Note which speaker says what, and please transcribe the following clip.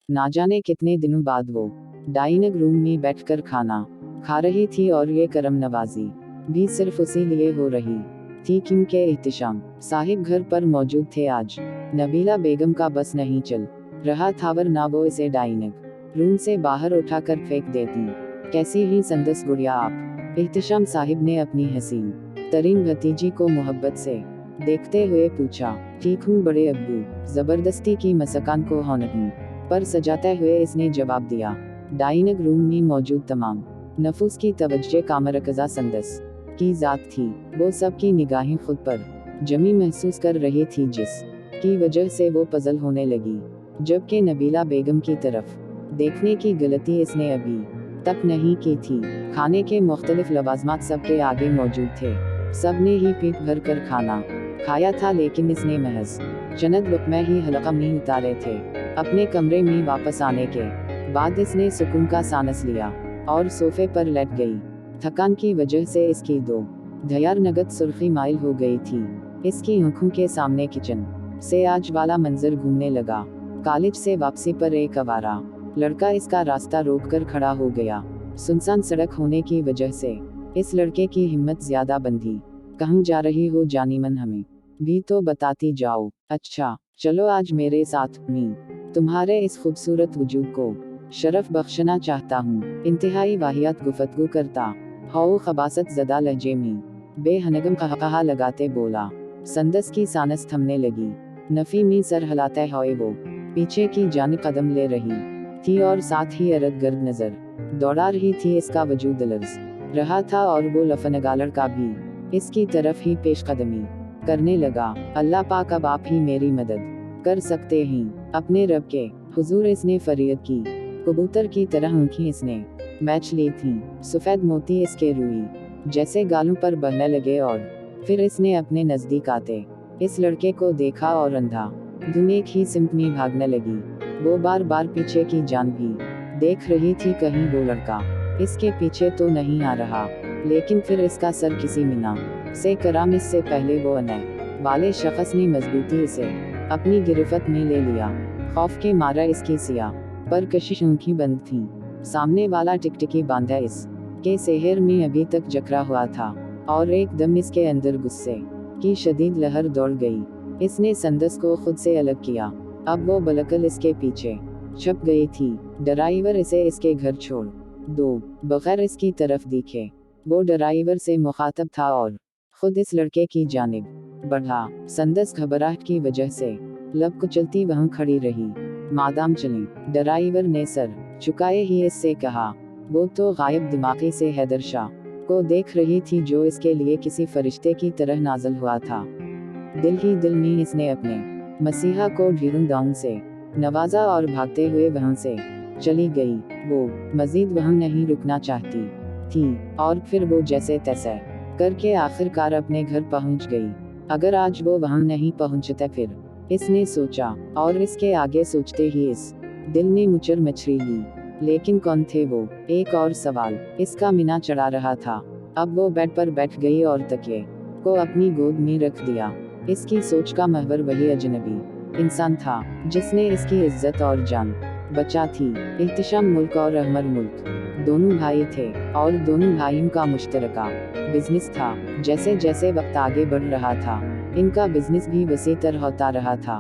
Speaker 1: ना जाने कितने दिनों बाद वो डाइनिंग रूम में बैठकर खाना खा रही थी, और ये करम नवाजी भी सिर्फ उसी लिए हो रही थी क्योंकि इहतिशाम साहिब घर पर मौजूद थे आज। नबीला बेगम का बस नहीं चल रहा था, वरना वो इसे डाइनिंग रूम से बाहर उठाकर फेंक देती। कैसी ही संदस गुड़िया आप, इहतिशाम साहिब ने अपनी हसीन तरीन भतीजी को मोहब्बत से देखते हुए पूछा। ठीक हूँ बड़े अब्बू, जबरदस्ती की मसकान को नहीं पर सजाते हुए इसने जवाब दिया। डाइनिंग रूम में मौजूद तमाम नफूस की तवज्जो का मरकज़ा संदस की जात थी। वो सब की निगाहें खुद पर जमी महसूस कर रही थी, जिस की वजह से वो पजल होने लगी। जबकि नबीला बेगम की तरफ देखने की गलती इसने अभी तक नहीं की थी। खाने के मुख्तलिफ लवाजमात सबके आगे मौजूद थे, सबने ही पेट भर कर खाना खाया था, लेकिन इसने महज चंद लुक़मे ही हलक़ा में उतारे थे। अपने कमरे में वापस आने के बाद इसने सुकून का सांस लिया और सोफे पर लेट गई। थकान की वजह से इसकी दो धयार नगद सुर्खी माइल हो गई थी। इसकी आंखों के सामने किचन से आज वाला मंजर घूमने लगा। कॉलेज से वापसी पर एक आवारा लड़का इसका रास्ता रोककर खड़ा हो गया। सुनसान सड़क होने की वजह से इस लड़के की हिम्मत ज्यादा बंधी। कहाँ जा रही हो जानीमन, हमें भी तो बताती जाओ। अच्छा चलो आज मेरे साथ, मैं तुम्हारे इस खूबसूरत वजूद को शरफ बख्शना चाहता हूँ। इंतहाई वाहियात गुफ्तगू करता हो खबासत ज़दा लहजे में बेहनगम कहा लगाते बोला। संदस की सांस थमने लगी। नफी में सर हिलाते हुए वो पीछे की जानिब कदम ले रही थी, और साथ ही इर्द गिर्द नजर दौड़ा रही थी। इसका वजूद लर्ज़ रहा था, और वो लफनगा लड़का भी इसकी तरफ ही पेश कदमी करने लगा। अल्लाह पाक, अब आप ही मेरी मदद कर सकते हैं अपने रब के हुजूर, इसने फरियद की। कबूतर की तरह आंखें इसने मैच ली थी। सफेद मोती इसके रूई जैसे गालों पर बहने लगे, और फिर इसने अपने नजदीक आते इस लड़के को देखा और अंधा धुन एक ही सिमत में भागने लगी। वो बार बार पीछे की जान भी देख रही थी, कहीं वो लड़का इसके पीछे तो नहीं आ रहा। लेकिन फिर इसका सर किसी मीना से कराम, इससे पहले वो आने वाले शख्स ने मजबूती से अपनी गिरफ्त में ले लिया। खौफ के मारा इसकी सिया पर कशिश आंखें बंद थीं। सामने वाला टिकटिकी बांधा इस के सेहर में अभी तक जकड़ा हुआ था, और एकदम इसके अंदर गुस्से की शदीद लहर दौड़ गई। इसने संदस को खुद से अलग किया। अब वो बलकल इसके पीछे छप गई थी। ड्राइवर इसे इसके घर छोड़ दो बगैर इसकी तरफ देखे वो ड्राइवर से मुखातब था, और खुद इस लड़के की जानिब बढ़ा। संदस घबराहट की वजह से लब कुचलती वहां खड़ी रही। मादाम चलें, ड्राइवर ने सर झुकाए ही इससे कहा। वो तो गायब दिमागी से हैदर शाह को देख रही थी, जो इसके लिए किसी फरिश्ते की तरह नाज़िल हुआ था। दिल ही दिल में इसने अपने मसीहा को ढीरुंदाउन से नवाजा और भागते हुए वहां से चली गई। वो मजीद वहां नहीं रुकना चाहती थी, और फिर वो जैसे तैसे करके आखिरकार अपने घर पहुंच गई। अगर आज वो वहां नहीं पहुंचता फिर, इसने सोचा, और इसके आगे सोचते ही इस दिल ने मुचर मछली ली। लेकिन कौन थे वो? एक और सवाल इसका मीना चढ़ा रहा था। अब वो बेड पर बैठ गई और तकिए को अपनी गोद में रख दिया। इसकी सोच का महवर वही अजनबी इंसान था जिसने इसकी इज्जत और जान बचा थी। इहतिशाम मुल्क और अहमर मुल्क दोनों भाई थे, और दोनों भाइयों का मुश्तरका बिजनेस था। जैसे जैसे वक्त आगे बढ़ रहा था, इनका बिजनेस भी वसीतर होता रहा था।